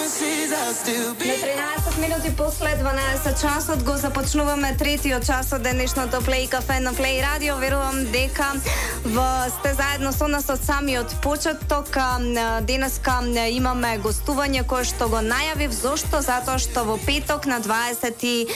На 13 минути после 12 часот го започнуваме третиот час од денешното Play Cafe на Play Radio. Верувам дека сте заедно со нас од самиот почеток. Денеска имаме гостување кое што го најавив. Зошто? Затоа што во петок на 29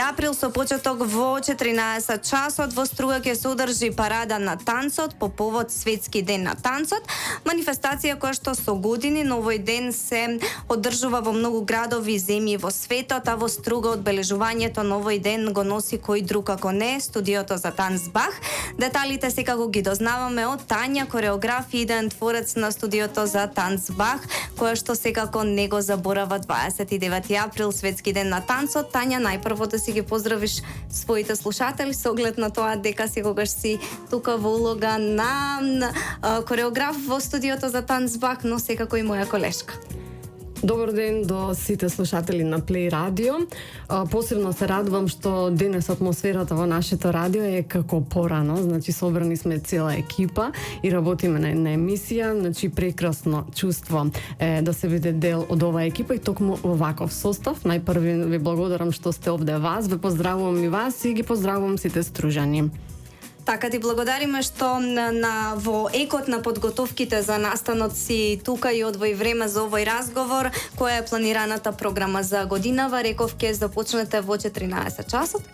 април со почеток во 14 часот во Струга ќе се одржи парада на танцот по повод Светски ден на танцот. Манифестација која што со години на овој ден се одржува во многу градови и земји во светот, а во Струга одбележувањето на овој ден го носи кој друг ако не студиото за танц Бах. Деталите секако ги дознаваме од Тања, кореограф и идеен творец на студиото за танц Бах, која што секако не го заборава 29 април, Светски ден на танцот. Тања, најпрво да си ги поздравиш своите слушатели со оглед на тоа дека секогаш си тука во улога на кореограф во студиото за танц Бах, но секако и моја колешка. Добар ден до сите слушатели на Play Radio. Посебно се радувам што денес атмосферата во нашето радио е како порано, значи собрани сме цела екипа и работиме на една емисија, значи прекрасно чувство е да се биде дел од оваа екипа и токму во ваков состав. Најпрви ви благодарам што сте овде вас, ве поздравувам и вас и ги поздравувам сите стружани. Така ти благодариме што во екот на подготовките за настанот си тука и одвои време за овој разговор. Која е планираната програма за годинава? Реков ќе започнете во 14 часот.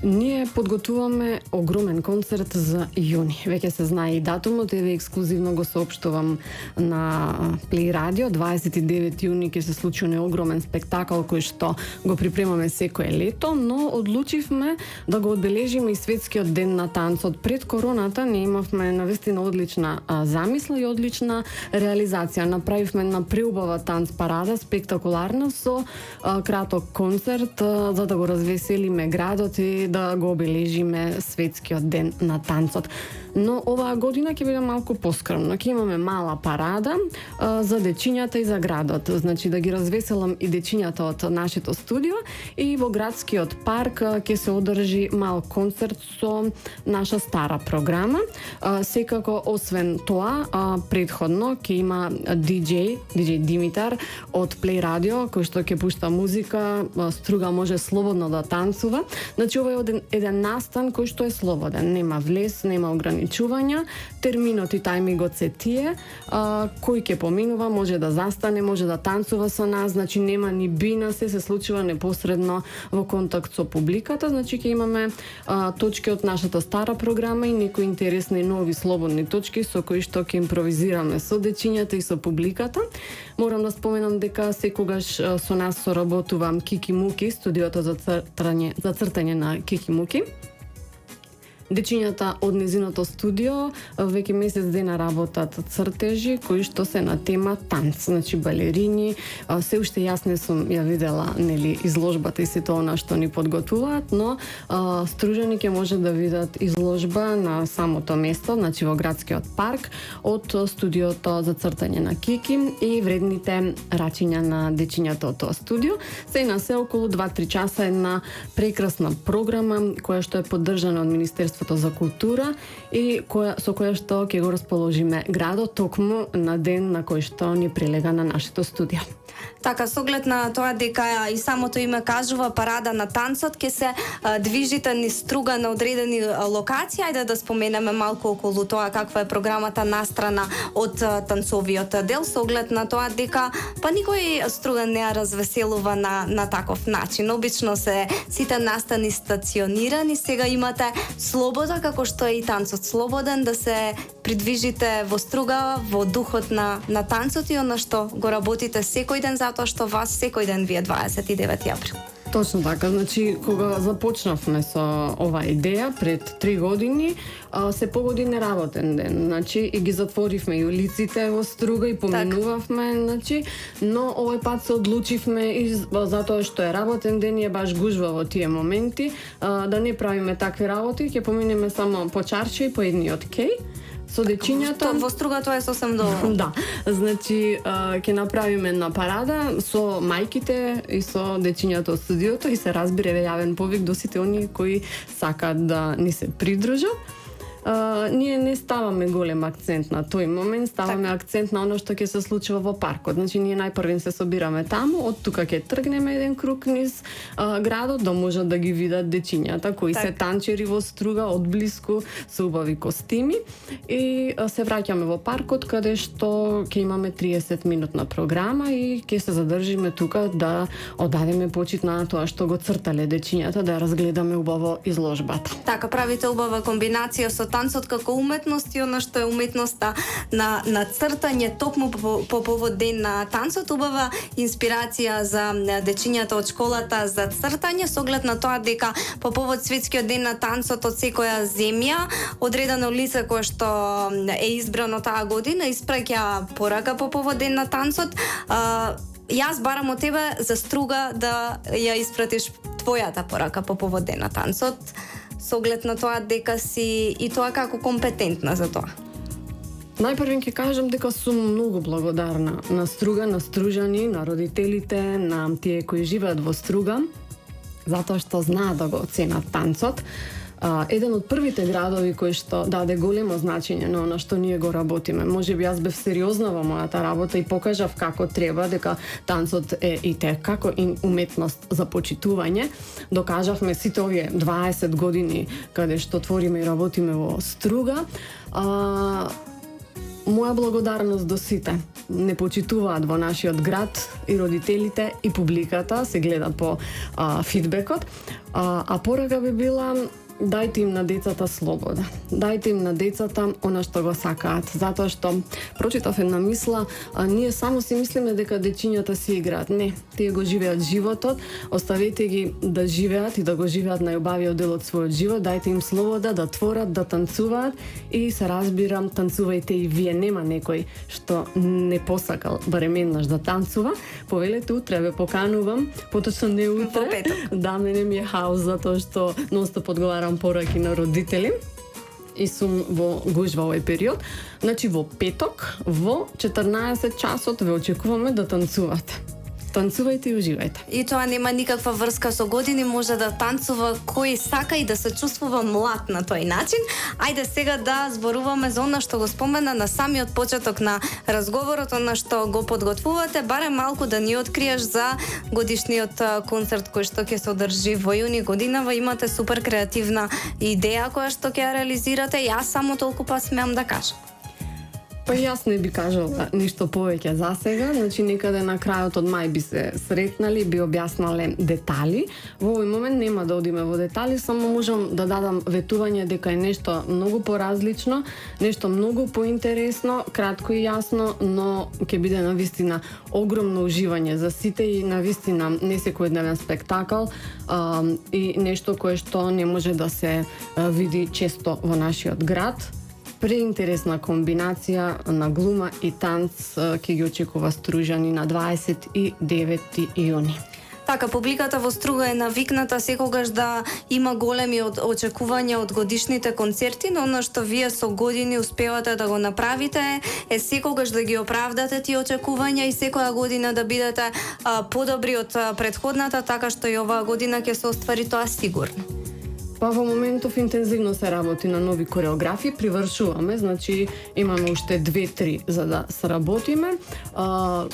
Ние подготуваме огромен концерт за јуни. Веќе се знае и датумот, еве ексклузивно го соопштувам на Play Radio. 29 јуни ќе се случи огромен спектакл кој што го припремаме секое лето, но одлучивме да го одбележиме и Светскиот ден на танцот. Пред короната ние имавме навистина одлична замисла и одлична реализација. Направивме една преубава танц парада, спектакуларна со краток концерт за да го развеселиме градот и да го обележиме Светскиот ден на танцот. Но оваа година ќе биде малку поскромно. Ќе имаме мала парада за дечињата и за градот. Значи да ги развеселам и дечињата од нашето студио и во градскиот парк ќе се одржи мал концерт со наша стара програма. Секако освен тоа, претходно ќе има DJ Димитар од Play Radio кој што ќе пушта музика, Струга може слободно да танцува. Значи ова е еден настан кој што е слободен, нема влез, нема ограничувања, терминот и тајмингот се тие, кој ќе поминува може да застане, може да танцува со нас, значи нема ни бина, се случува непосредно во контакт со публиката, значи ќе имаме точки од нашата стара програма и некои интересни нови слободни точки со кои што ќе импровизираме со дечињата и со публиката. Морам да споменам дека секогаш со нас соработувам Кики Муки, студиото за цртање на Кики Муки. Дечињата од незиното студио веќе месец дена работат цртежи кои што се на тема танц, значи балерини. Се уште јас не сум ја видела нели изложбата и сето она што ни подготвуваат, но стружани ќе може да видат изложба на самото место, значи во градскиот парк од студиото за цртање на Кики и вредните рачиња на дечињата од тоа студио. Се на се околу 2-3 часа една прекрасна програма која што е поддржана од Министерството за култура и со која што ќе го расположиме градот токму на ден на кој што ни прилега на нашето студио. Така, со оглед на тоа дека и самото име кажува парада на танцот, ќе се движите низ Струга на одредени локации. Ајде да споменеме малку околу тоа каква е програмата настрана од танцовиот дел, со оглед на тоа дека никој Струга не ја развеселува на таков начин. Обично се сите настани стационирани, сега имате слобода, како што е и танцот слободен, да се придвижите во Струга, во духот на танцот и она што го работите секој ден, затоа што вас секој ден ви е 29 април. Точно така, значи кога започнавме со оваа идеја пред 3 години, се погоди неработен ден, значи и ги затворивме и улиците во Струга и поминувавме, значи, но овој пат се одлучивме и затоа што е работен ден и е баш гужва во тие моменти, да не правиме такви работи, ќе поминеме само по чарче и по едниот кеј. Со дечињата во Струга тоа е сосем доволно. Да, значи ќе направиме една парада со мајките и со дечињата од студиото и се разбира јавен повик до сите оние кои сакаат да ни се придружат. ние не ставаме голем акцент на тој момент, ставаме акцент на оно што ќе се случува во паркот. Значи ние најпрвен се собираме таму, од тука ќе тргнеме еден круг низ градот да можат да ги видат дечињата кои се танчери во струга од блиску со убави костими и се враќаме во паркот каде што ќе имаме 30 минутна програма и ќе се задржиме тука да оддадеме почит на тоа што го цртале дечињата, да разгледаме убаво изложбата. Така, правите убава комбинација со танцот како уметност и оно што е уметноста на цртање токму по повод ден на танцот, убава инспирација за дечињата од школата за цртање, со оглед на тоа дека по повод светскиот ден на танцот од секоја земја, одредено лице кое што е избрано таа година испраќа порака по повод ден на танцот. Јас барам од тебе за струга да ја испратиш твојата порака по повод ден на танцот, со оглед на тоа дека си и тоа како компетентна за тоа. Најпрвен ќе кажам дека сум многу благодарна на Струга, на стружани, на родителите, на тие кои живеат во Струга, затоа што знаат да го оценат танцот. Еден од првите градови кој што даде големо значење на оно што ние го работиме. Можеби јас бев сериозна во мојата работа и покажав како треба, дека танцот е и како уметност за почитување. Докажавме сите овие 20 години каде што твориме и работиме во Струга. Моја благодарност до сите. Не почитуваат во нашиот град и родителите и публиката, се гледа по фидбекот. А порака би била: дајте им на децата слобода. Дајте им на децата она што го сакаат, затоа што прочитав една мисла, ние само си мислиме дека дечињата си играат. Не, тие го живеат животот, оставете ги да живеат и да го живеат најубавиот дел од својот живот, дајте им слобода да творат, да танцуваат и се разбирам, танцувајте и вие. Нема некој што не посакал барем еднаш да танцува. Повелете утре, ве поканувам, поточно не утре. Да, мене ми е хаос затоа што нонстоп одговарам пораки на родители и сум во гужва овој период. Значи во петок во 14 часот ве очекуваме да танцувате. Танцувајте и уживајте. И тоа нема никаква врска со години, може да танцува кој сака и да се чувствува млад на тој начин. Ајде сега да зборуваме за она што го спомена на самиот почеток на разговорот, она што го подготвувате, барем малку да ни откриеш за годишниот концерт кој што ќе се одржи во јуни годинава. Имате супер креативна идеја која што ќе ја реализирате. Јас само толку па смеам да кажам. Па јас не би кажала ништо повеќе за сега, значи некаде на крајот од мај би се сретнали, би објаснале детали. Во овој момент нема да одиме во детали, само можам да дадам ветување дека е нешто многу поразлично, нешто многу поинтересно, кратко и јасно, но ќе биде навистина огромно уживање за сите и навистина не секојдневен спектакл и нешто кое што не може да се види често во нашиот град. Преинтересна комбинација на глума и танц ќе ги очекува Стружани на 29 јуни. Така, публиката во Струга е навикната секогаш да има големи очекувања од годишните концерти, но оно што вие со години успевате да го направите е секогаш да ги оправдате тие очекувања и секоја година да бидете подобри од претходната, така што и оваа година ќе се оствари тоа сигурно. Па во моментов интензивно се работи на нови кореографии, привршуваме, значи имаме уште 2-3 за да сработиме.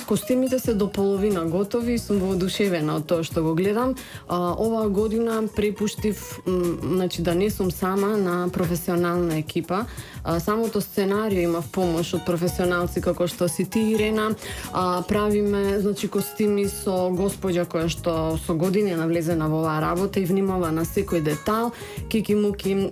Костимите се до половина готови, сум воодушевена од тоа што го гледам. Оваа година препуштив, значи да не сум сама, на професионална екипа. Самото сценарио има помош од професионалци како што си ти, Ирена. Правиме, значи, костими со госпоѓа која што со години навлезена во оваа работа и внимава на секој детал. Кики Муки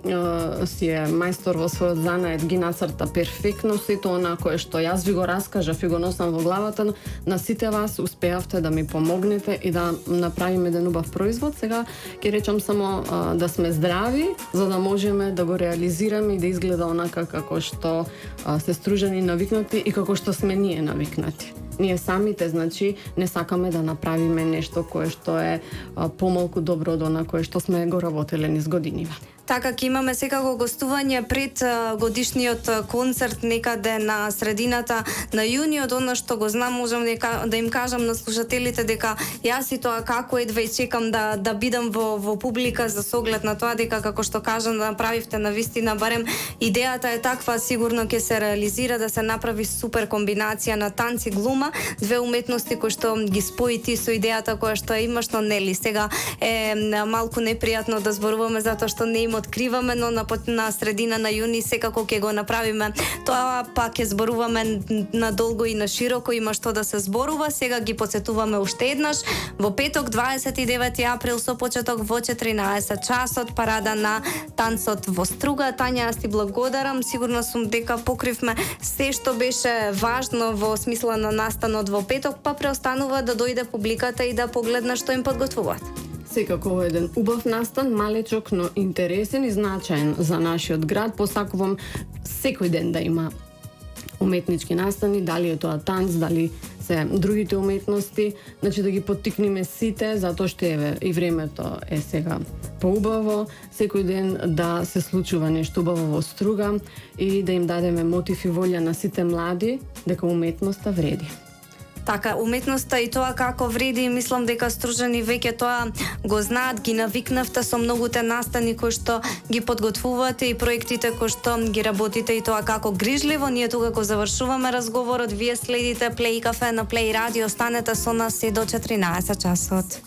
си е мајстор во својот занает, ги нацрта перфектно сето она кое што јас ви го раскажав и го носам во главата. На сите вас успеавте да ми помогнете и да направиме еден убав производ. Сега ќе речам само да сме здрави, за да можеме да го реализираме и да изгледа онака како што се Стружани навикнати и како што сме ние навикнати. Ние самите, значи, не сакаме да направиме нешто кое што е помалку добро од она кое што сме го работеле низ годиниве. Така ќе имаме секако гостување пред годишниот концерт некаде на средината на јуниот. Оно што го знам, можам да им кажам на слушателите дека јас и тоа како едва и чекам да бидам во публика за соглед на тоа дека како што кажам да направивте на вистина барем идејата е таква, сигурно ќе се реализира да се направи супер комбинација на танц и глума, две уметности кои што ги спои ти со идејата која што имаш, но нели сега е малку непријатно да зборуваме затоа што не им откриваме, но на средина на јуни секако ќе го направиме. Тоа пак ќе зборуваме надолго и на широко, има што да се зборува. Сега ги потсетуваме уште еднаш во петок 29 април со почеток во 14 часот, парада на танцот во струга. Тања, јас ти благодарам. Сигурно сум дека покривме се што беше важно во смисла на настанот во петок, па преостанува да дојде публиката и да погледне што им подготвуваат. Секако еден убав настан, малечок, но интересен и значаен за нашиот град. Посакувам секој ден да има уметнички настани, дали е тоа танц, дали се другите уметности, значи да ги поттикнеме сите, затоа што еве и времето е сега поубаво, секој ден да се случува нешто убаво во струга и да им дадеме мотив и волја на сите млади дека уметноста вреди. Така, уметноста и тоа како вреди, мислам дека Стружани веќе тоа го знаат, ги навикнавте со многуте настани кои што ги подготвувате и проектите кои што ги работите и тоа како грижливо. Ние тука го завршуваме разговорот, вие следите Плей кафе на Плей радио, останете со нас и до 14 часот.